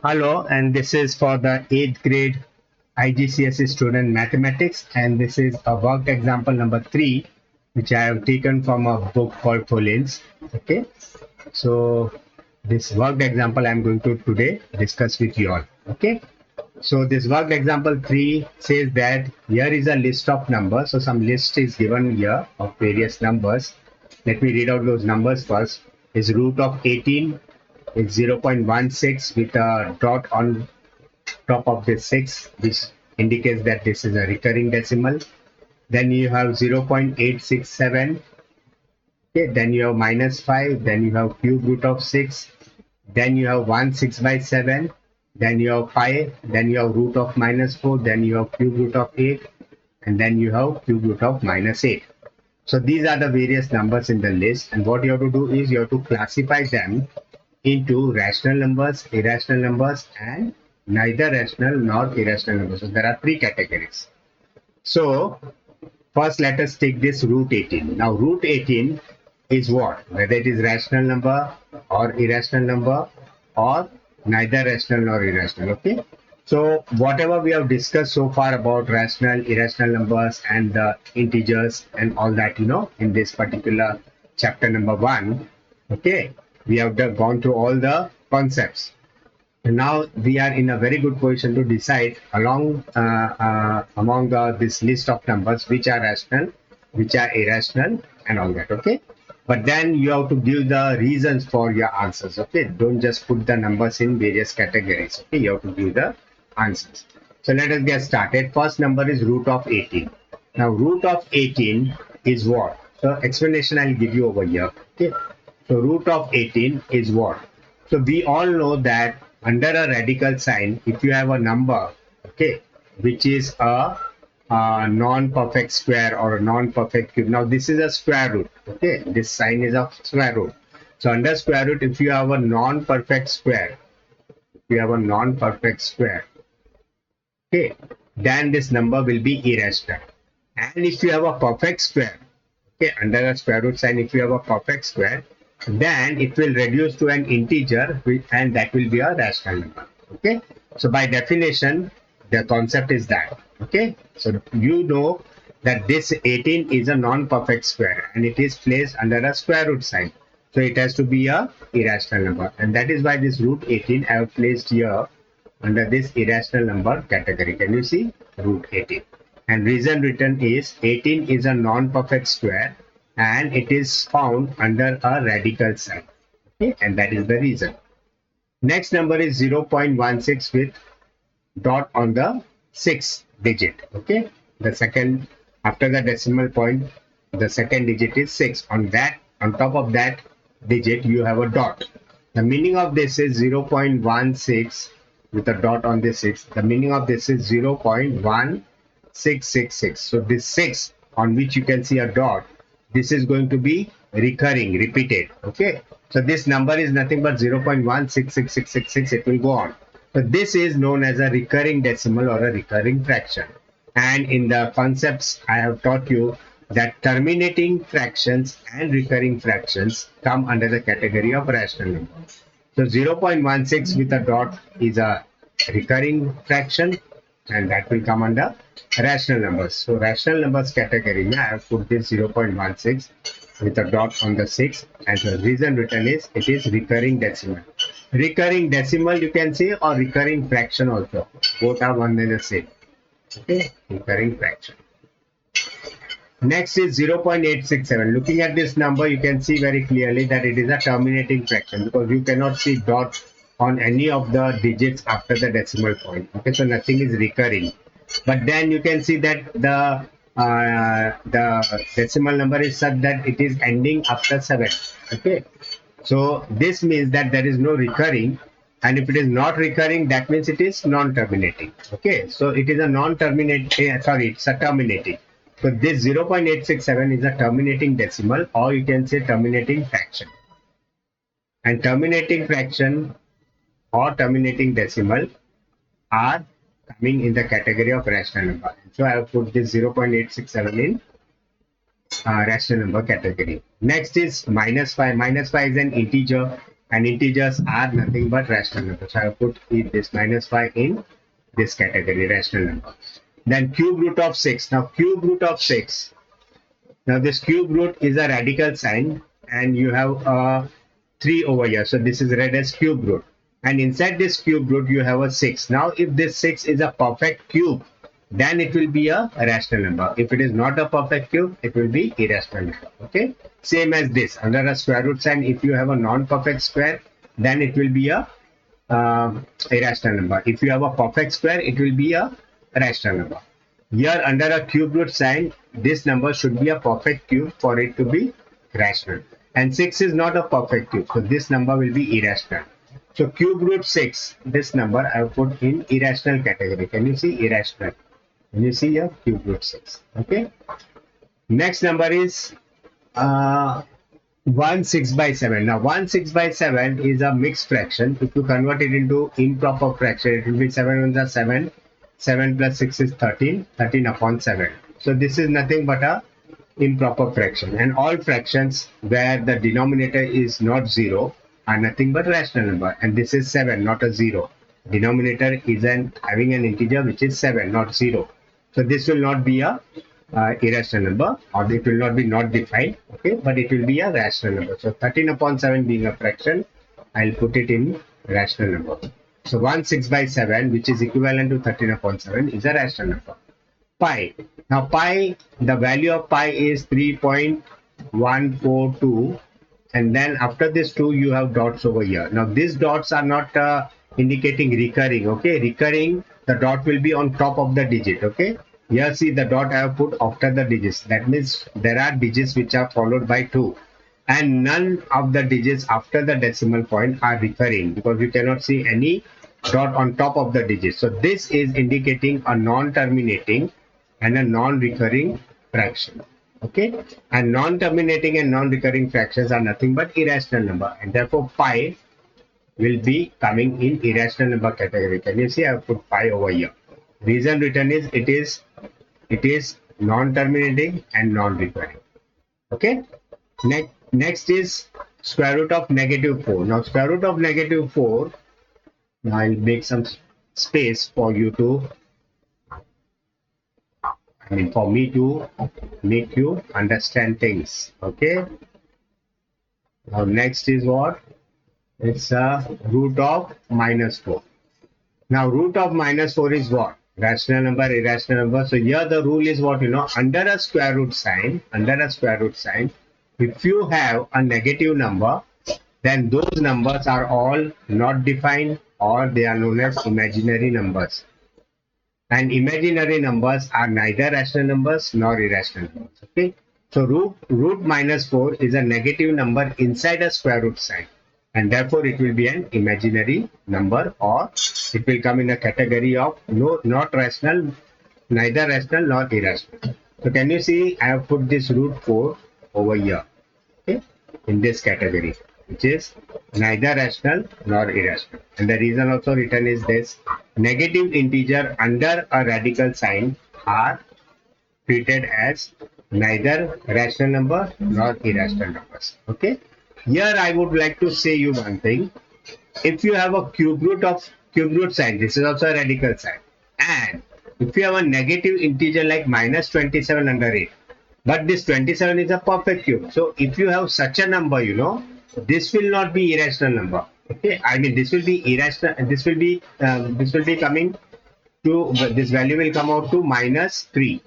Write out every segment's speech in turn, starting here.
Hello, and this is for the 8th grade IGCSE student mathematics, and this is a worked example number 3, which I have taken from a book called Collins. Okay, so this worked example I'm going to today discuss with you all. Okay, so this worked example 3 says that here is a list of numbers. So some list is given here of various numbers. Let me read out those numbers first. Is root of 18 is 0.16 with a dot on top of this 6, which indicates that this is a recurring decimal. Then you have 0.867. Okay, then you have minus 5. Then you have cube root of 6. Then you have 1 6 by 7. Then you have 5. Then you have root of minus 4. Then you have cube root of 8. And then you have cube root of minus 8. So these are the various numbers in the list. And what you have to do is you have to classify them into rational numbers, irrational numbers, and neither rational nor irrational numbers. So there are three categories. So first let us take this root 18. Now root 18 is what? Whether it is rational number or irrational number or neither rational nor irrational. Okay. So whatever we have discussed so far about rational, irrational numbers and the integers and all that, in this particular chapter number 1, okay, we have gone through all the concepts. And now we are in a very good position to decide among this list of numbers which are rational, which are irrational, and all that. Okay, but then you have to give the reasons for your answers. Okay, don't just put the numbers in various categories. Okay, you have to give the answers. So let us get started. First number is root of 18. Now root of 18 is what? So explanation I'll give you over here. Okay, so root of 18 is what? So we all know that under a radical sign, if you have a number, okay, which is a non-perfect square or a non-perfect cube. Now this is a square root. Okay, this sign is a square root. So under square root, if you have a non-perfect square, okay, then this number will be irrational. And if you have a perfect square, okay, under a square root sign, if you have a perfect square, then it will reduce to an integer, and that will be a rational number. Okay, so by definition the concept is that. Okay, so you know that this 18 is a non-perfect square and it is placed under a square root sign, so it has to be a irrational number, and that is why this root 18 I have placed here under this irrational number category. Can you see? Root 18. And reason written is 18 is a non-perfect square and it is found under a radical sign. Okay, and that is the reason. Next number is 0.16 with dot on the 6th digit. Okay, the second after the decimal point, the second digit is 6. On top of that digit you have a dot. The meaning of this is 0.16 with a dot on the 6. The meaning of this is 0.1666. So this 6 on which you can see a dot, this is going to be recurring, repeated. Okay, so this number is nothing but 0.166666. It will go on. So this is known as a recurring decimal or a recurring fraction. And in the concepts I have taught you that terminating fractions and recurring fractions come under the category of rational numbers. So 0.16 with a dot is a recurring fraction, and that will come under rational numbers. So rational numbers category, I have put this 0.16 with a dot on the 6, and the reason written is it is recurring decimal. Recurring decimal you can say, or recurring fraction also. Both are one and the same. Okay, recurring fraction. Next is 0.867. Looking at this number, you can see very clearly that it is a terminating fraction because you cannot see dot on any of the digits after the decimal point. Okay, so nothing is recurring. But then you can see that the decimal number is such that it is ending after 7. Okay, so this means that there is no recurring, and if it is not recurring, that means it is non-terminating. Okay, so it is a non-terminating, it's a terminating. So this 0.867 is a terminating decimal, or you can say terminating fraction. And terminating fraction or terminating decimal are coming in the category of rational number. So I have put this 0.867 in rational number category. Next is minus 5. Minus 5 is an integer and integers are nothing but rational numbers. So I put this minus 5 in this category, rational number. Then cube root of 6. Now cube root of 6. Now this cube root is a radical sign, and you have a 3 over here. So this is read as cube root. And inside this cube root you have a 6. Now if this 6 is a perfect cube, then it will be a rational number. If it is not a perfect cube, it will be irrational number. Okay. Same as this. Under a square root sign, if you have a non-perfect square, then it will be a irrational number. If you have a perfect square, it will be a rational number. Here under a cube root sign, this number should be a perfect cube for it to be rational. And 6 is not a perfect cube, so this number will be irrational. So cube root 6, this number I have put in irrational category. Can you see irrational? Can you see here cube root 6? Okay. Next number is 1 6 by 7. Now 1 6 by 7 is a mixed fraction. If you convert it into improper fraction, it will be 7 ones are 7. 7 plus 6 is 13. 13 upon 7. So this is nothing but a improper fraction. And all fractions where the denominator is not 0 are nothing but rational number. And this is 7, not a 0. Denominator is having an integer which is 7, not 0. So this will not be a irrational number, or it will not be not defined, okay, but it will be a rational number. So 13 upon 7 being a fraction, I'll put it in rational number. So 1 6 by 7, which is equivalent to 13 upon 7, is a rational number. Pi. Now pi, the value of pi is 3.142, and then after this 2 you have dots over here. Now these dots are not indicating recurring, okay. Recurring, the dot will be on top of the digit, okay. Here see the dot I have put after the digits. That means there are digits which are followed by 2, and none of the digits after the decimal point are recurring, because you cannot see any dot on top of the digits. So this is indicating a non-terminating and a non-recurring fraction, okay. And non-terminating and non-recurring fractions are nothing but irrational number, and therefore pi will be coming in irrational number category. Can you see I have put pi over here? Reason written is it is non-terminating and non-recurring. Okay. Next is square root of -4. Now square root of -4. Now I'll make some space for you to, for me to make you understand things. Okay. Now next is what? It's a root of -4. Now root of -4 is what? Rational number, irrational number. So here the rule is what, under a square root sign, if you have a negative number, then those numbers are all not defined, or they are known as imaginary numbers. And imaginary numbers are neither rational numbers nor irrational numbers. Okay. So root -4 is a negative number inside a square root sign, and therefore it will be an imaginary number, or it will come in a category of not rational, neither rational nor irrational. So can you see I have put this root 4 over here, okay, in this category, which is neither rational nor irrational. And the reason also written is this: negative integer under a radical sign are treated as neither rational number nor irrational numbers. Okay. Here I would like to say you one thing. If you have a cube root sign, this is also a radical sign, and if you have a negative integer like -27 under it, but this 27 is a perfect cube. So if you have such a number, this will not be irrational number. Okay, this will be irrational, and this will be coming to, this value will come out to -3.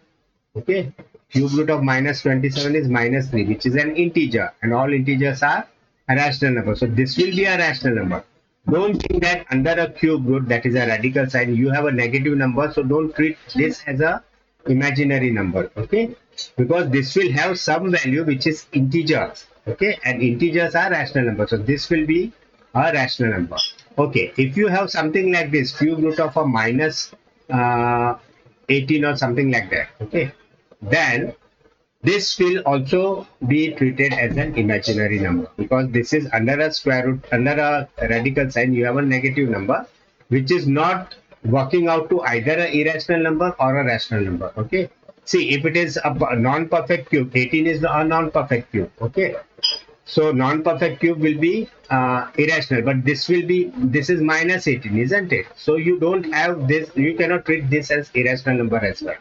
Okay. Cube root of -27 is -3, which is an integer, and all integers are a rational number. So this will be a rational number. Don't think that under a cube root, that is a radical sign, you have a negative number. So don't treat this as a imaginary number. Okay, because this will have some value which is integers. Okay, and integers are rational numbers. So this will be a rational number. Okay, if you have something like this, cube root of a -18 or something like that. Okay. Then this will also be treated as an imaginary number, because this is under a square root, under a radical sign, you have a negative number which is not working out to either an irrational number or a rational number. Okay. See, if it is a non-perfect cube, 18 is a non-perfect cube. Okay. So non-perfect cube will be irrational, but this is minus 18, isn't it? So you don't have this, you cannot treat this as irrational number as well.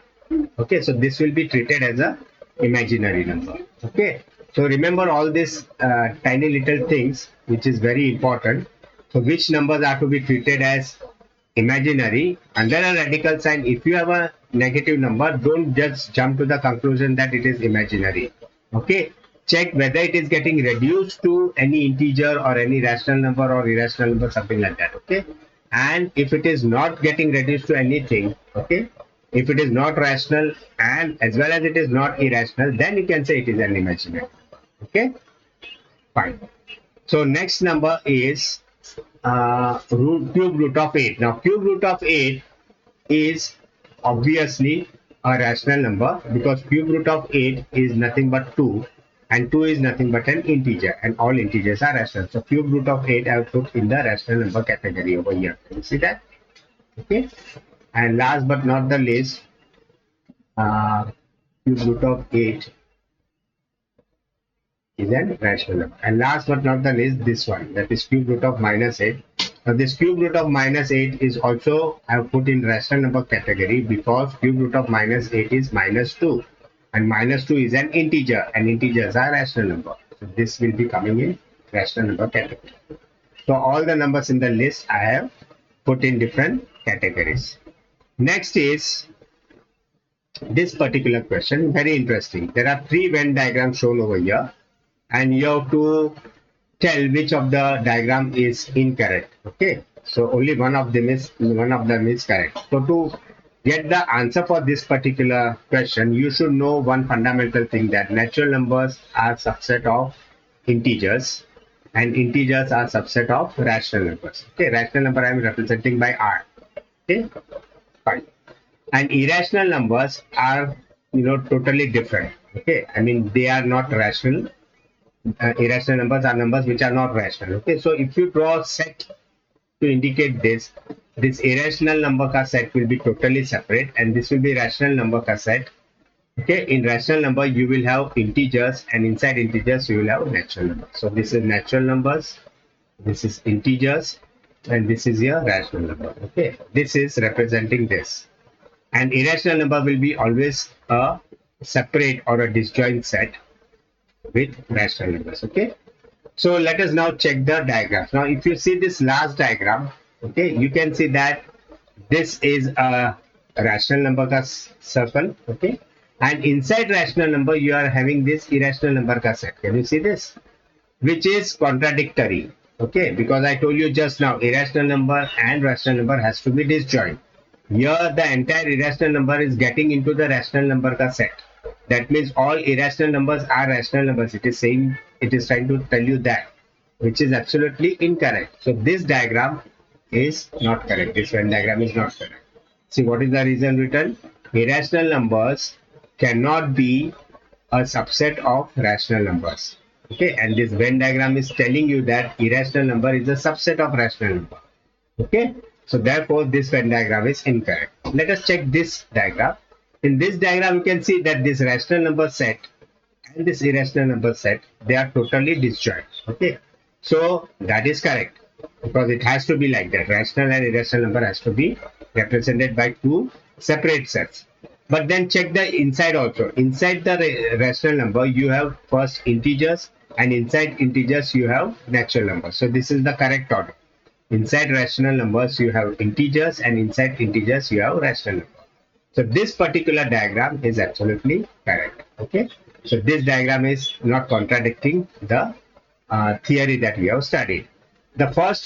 Okay, so this will be treated as a imaginary number. Okay, so remember all these tiny little things, which is very important. So which numbers are to be treated as imaginary under a radical sign? If you have a negative number, don't just jump to the conclusion that it is imaginary. Okay, check whether it is getting reduced to any integer or any rational number or irrational number, something like that. Okay, and if it is not getting reduced to anything, okay, if it is not rational and as well as it is not irrational, then you can say it is an imaginary. Okay, fine. So next number is cube root of 8. Now cube root of 8 is obviously a rational number, because cube root of 8 is nothing but 2, and 2 is nothing but an integer, and all integers are rational. So cube root of 8 I have put in the rational number category over here. Can you see that? Okay. And last but not the least, cube root of 8 is a rational number. And last but not the least, this one, that is cube root of minus 8. Now this cube root of minus 8 is also I have put in rational number category, because cube root of minus 8 is minus 2, and minus 2 is an integer, and integers are rational number. So this will be coming in rational number category. So all the numbers in the list I have put in different categories. Next is this particular question, very interesting. There are 3 Venn diagrams shown over here, and you have to tell which of the diagram is incorrect. Okay, so only one of them is correct. So to get the answer for this particular question, you should know one fundamental thing, that natural numbers are subset of integers, and integers are subset of rational numbers. Okay, rational number I am representing by R. Okay, fine. And irrational numbers are, totally different. Okay, I mean, they are not rational. Irrational numbers are numbers which are not rational. Okay, so if you draw a set to indicate this irrational number ka set will be totally separate, and this will be rational number ka set. Okay, in rational number you will have integers, and inside integers you will have natural numbers. So this is natural numbers, this is integers, and this is your rational number. Okay, this is representing this. And irrational number will be always a separate or a disjoint set with rational numbers. Okay, so let us now check the diagrams. Now if you see this last diagram, okay, you can see that this is a rational number ka circle. Okay, and inside rational number you are having this irrational number ka set. Can you see this, which is contradictory? Okay, because I told you just now irrational number and rational number has to be disjoint. Here the entire irrational number is getting into the rational number ka set. That means all irrational numbers are rational numbers. It is trying to tell you that, which is absolutely incorrect. So this diagram is not correct. This Venn diagram is not correct. See, what is the reason written? Irrational numbers cannot be a subset of rational numbers. Okay, and this Venn diagram is telling you that irrational number is a subset of rational number. Okay, so therefore this Venn diagram is incorrect. Let us check this diagram. In this diagram, you can see that this rational number set and this irrational number set, they are totally disjoint. Okay, so that is correct, because it has to be like that. Rational and irrational number has to be represented by 2 separate sets. But then check the inside also. Inside the rational number, you have first integers, and inside integers you have natural numbers. So this is the correct order. Inside rational numbers you have integers, and inside integers you have rational numbers. So this particular diagram is absolutely correct. Okay, so this diagram is not contradicting the theory that we have studied. The first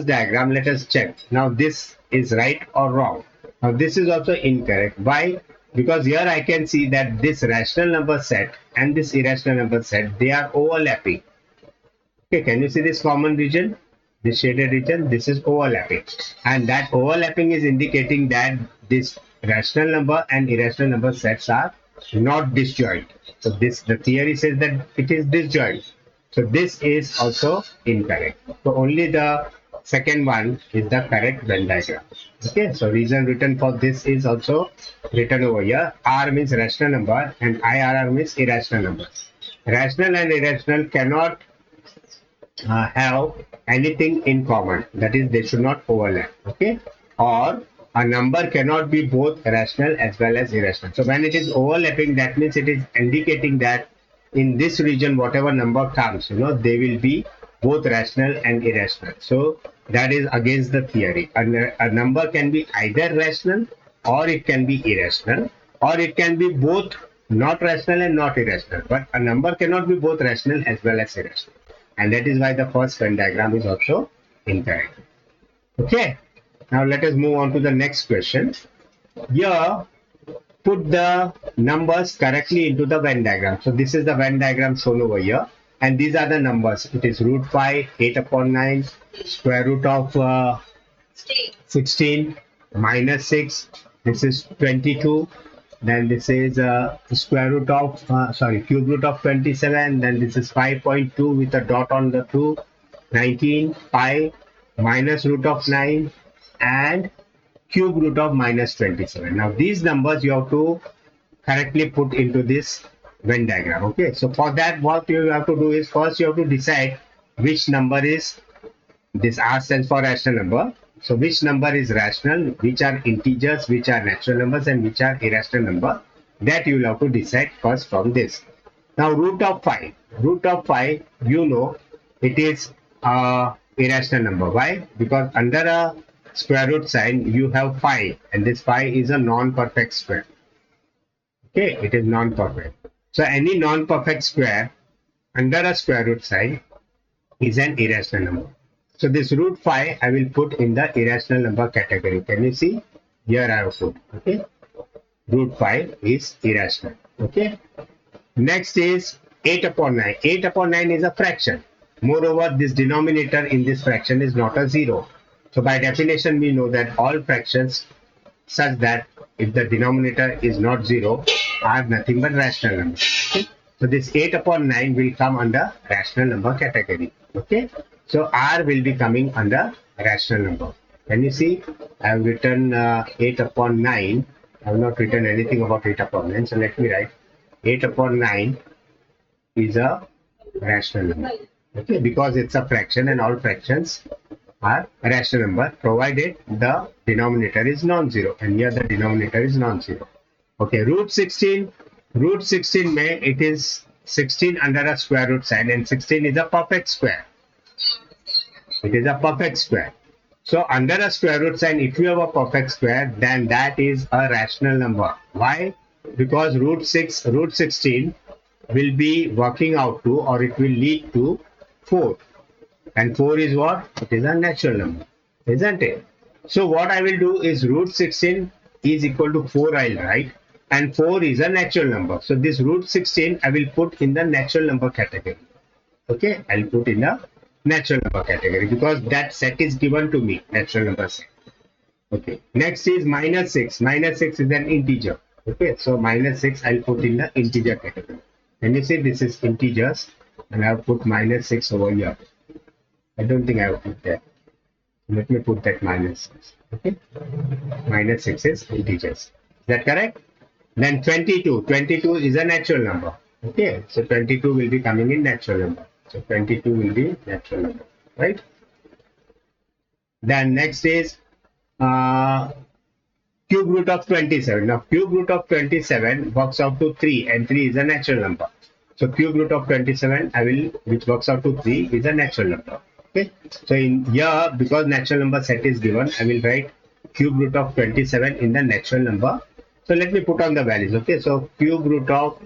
diagram, let us check. Now this is right or wrong. Now this is also incorrect. Why? Because here I can see that this rational number set and this irrational number set, they are overlapping. Okay, can you see this common region? This shaded region, this is overlapping, and that overlapping is indicating that this rational number and irrational number sets are not disjoint. So the theory says that it is disjoint. So this is also incorrect. So only the second one is the correct Venn diagram. Okay, so reason written for this is also written over here. R means rational number and IRR means irrational numbers. rational and irrational cannot have anything in common. That is, they should not overlap. Okay, or a number cannot be both rational as well as irrational. So when it is overlapping, that means it is indicating that in this region, whatever number comes, they will be both rational and irrational. So that is against the theory. A number can be either rational or it can be irrational, or it can be both not rational and not irrational. But a number cannot be both rational as well as irrational. And that is why the first Venn diagram is also incorrect. Okay, now let us move on to the next question. Here, put the numbers correctly into the Venn diagram. So this is the Venn diagram shown over here, and these are the numbers. It is root 5, 8 upon 9, square root of 16, minus 6, this is 22, then this is square root of cube root of 27, then this is 5.2 with a dot on the 2, 19, pi, minus root of 9, and cube root of minus 27. Now these numbers you have to correctly put into this Venn diagram. Okay, so for that, what you have to do is, first you have to decide which number is, this R stands for rational number. So which number is rational, which are integers, which are natural numbers, and which are irrational number. That you will have to decide first from this. Now root of 5. Root of 5, it is irrational number. Why? Because under a square root sign, you have 5, and this 5 is a non-perfect square. Okay, it is non-perfect. So any non-perfect square under a square root sign is an irrational number. So this root 5 I will put in the irrational number category. Can you see? Here I have put. Okay. Root 5 is irrational. Okay. Next is 8 upon 9. 8 upon 9 is a fraction. Moreover, this denominator in this fraction is not a 0. So by definition, we know that all fractions such that if the denominator is not 0 are nothing but rational numbers. Okay. So this 8 upon 9 will come under rational number category. Okay. So R will be coming under rational number. Can you see? I have written 8 upon 9. I have not written anything about 8 upon 9. So let me write 8 upon 9 is a rational number. Okay, because it's a fraction and all fractions are a rational number provided the denominator is non-zero, and here the denominator is non-zero. Okay, root 16. Root 16 it is 16 under a square root sign, and 16 is a perfect square. It is a perfect square. So under a square root sign, if you have a perfect square, then that is a rational number. Why? Because root 16 will be working out to, or it will lead to 4. And 4 is what? It is a natural number, isn't it? So what I will do is root 16 is equal to 4 I'll write, and 4 is a natural number. So this root 16 I will put in the natural number category. Okay, I'll put in the natural number category because that set is given to me, natural number set. Okay, next is minus 6. Minus 6 is an integer. Okay, so minus 6 I'll put in the integer category. And you see this is integers, and I've put minus 6 over here. I don't think I have put that. Let me put that minus 6. Okay, minus 6 is integers. Is that correct? Then 22. 22 is a natural number. Okay, so 22 will be coming in natural number. So 22 will be natural number, right? Then next is cube root of 27. Now cube root of 27 works out to 3, and 3 is a natural number. So cube root of 27 which works out to 3 is a natural number. Okay. So in here, because natural number set is given, I will write cube root of 27 in the natural number. So let me put on the values. Okay. So cube root of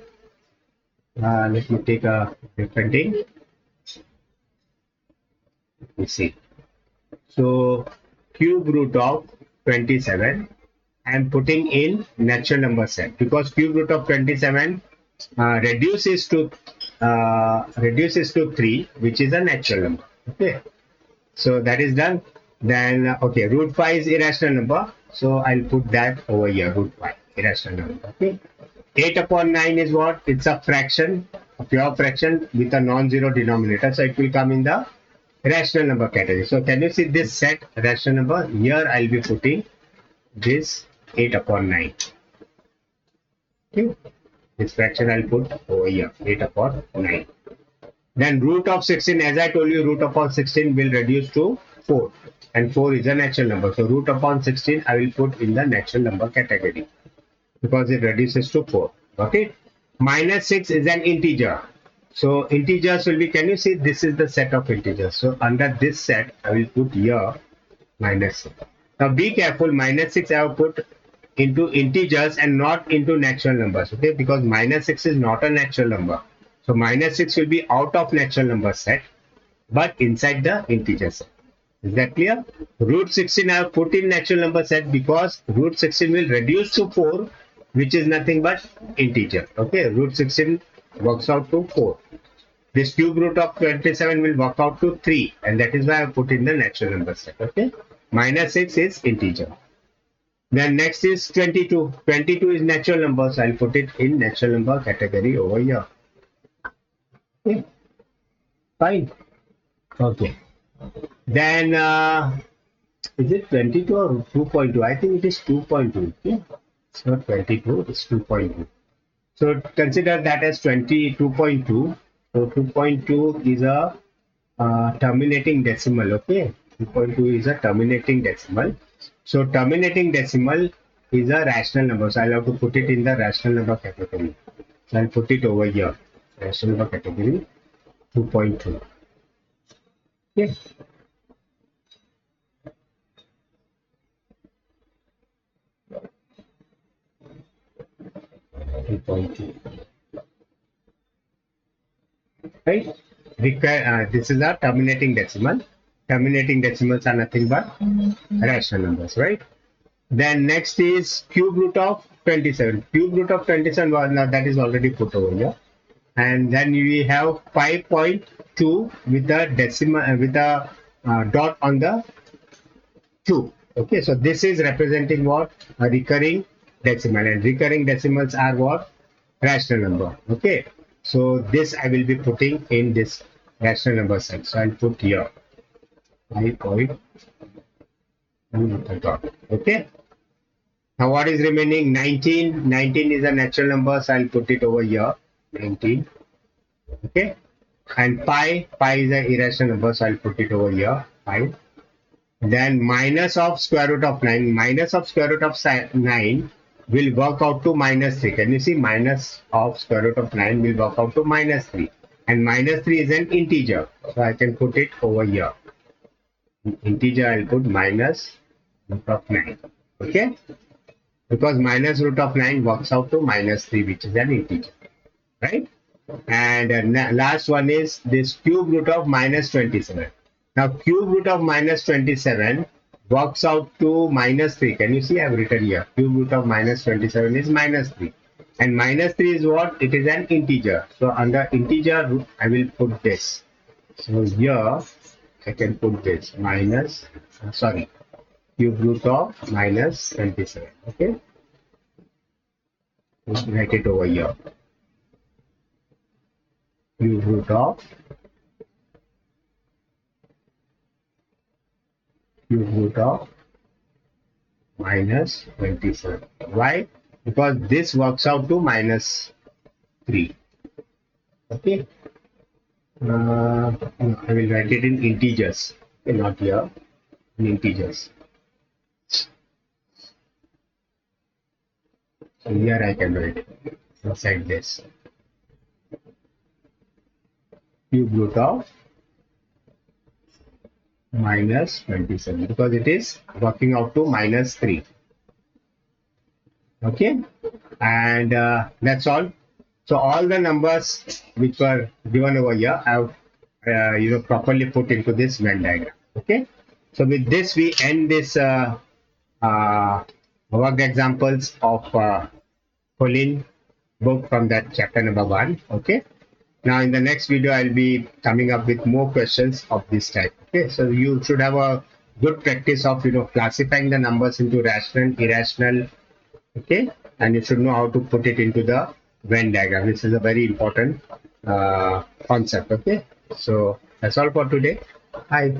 let me take a different thing. Let me see. So cube root of 27 I am putting in natural number set, because cube root of 27 reduces to 3, which is a natural number. Okay, so that is done. Then okay, root 5 is irrational number, so I'll put that over here, root 5 irrational number. Okay, 8 upon 9 is what? It's a fraction, a pure fraction with a non-zero denominator, so it will come in the rational number category. So can you see this set rational number? Here I'll be putting this 8 upon 9. Okay. This fraction I'll put over here, 8 upon 9. Then root of 16, as I told you, root upon 16 will reduce to 4. And 4 is a natural number. So root upon 16 I will put in the natural number category because it reduces to 4. Okay. Minus 6 is an integer. So integers will be, can you see this is the set of integers. So under this set, I will put here minus 6. Now be careful, minus 6 I have put into integers and not into natural numbers. Okay, because minus 6 is not a natural number. So minus 6 will be out of natural number set, but inside the integer set. Is that clear? Root 16 I have put in natural number set because root 16 will reduce to 4, which is nothing but integer. Okay, root 16 works out to 4. This cube root of 27 will work out to 3, and that is why I put in the natural number set. Okay, minus 6 is integer. Then next is 22. 22 is natural number, so I'll put it in natural number category over here. Okay, fine. Okay. Then is it 22 or 2.2? I think it is 2.2. Okay? It's not 22, it's 2.2. So consider that as 22.2. So 2.2 is a terminating decimal. Okay, 2.2 is a terminating decimal. So terminating decimal is a rational number. So I'll have to put it in the rational number category. So I'll put it over here. Rational number category 2.2. Yes. Right? This is a terminating decimal. Terminating decimals are nothing but rational numbers, right? Then next is cube root of 27. Cube root of 27, well, now that is already put over here. And then we have 5.2 with a decimal with a dot on the 2. Okay, so this is representing what? A recurring decimal, and recurring decimals are what? Rational number. Okay, so this I will be putting in this rational number set. So I'll put here 5.2 with a dot. Okay. Now what is remaining? 19. 19 is a natural number, so I'll put it over here. 19. Okay. And pi is an irrational number, so I'll put it over here. 5. Then minus of square root of 9. Minus of square root of 9 will work out to minus 3. Can you see? Minus of square root of 9 will work out to minus 3. And minus 3 is an integer. So I can put it over here. Integer, I'll put minus root of 9. Okay? Because minus root of 9 works out to minus 3, which is an integer. Right? And last one is this cube root of minus 27. Now cube root of minus 27 works out to minus 3. Can you see? I have written here. Cube root of minus 27 is minus 3. And minus 3 is what? It is an integer. So under integer, I will put this. So here, I can put this. Minus, sorry, cube root of minus 27. Okay? Let's write it over here. Cube root of minus 27. Why? Because this works out to minus 3. Okay. I will write it in integers. Okay, not here. In integers. So here I can write inside this. Cube root of minus 27 because it is working out to minus 3. Okay, and that's all. So all the numbers which were given over here, I have properly put into this Venn diagram. Okay, so with this we end this worked examples of Colin book from that chapter number 1. Okay. Now in the next video, I'll be coming up with more questions of this type. Okay, so you should have a good practice of classifying the numbers into rational, irrational. Okay, and you should know how to put it into the Venn diagram. This is a very important concept. Okay, so that's all for today. Bye.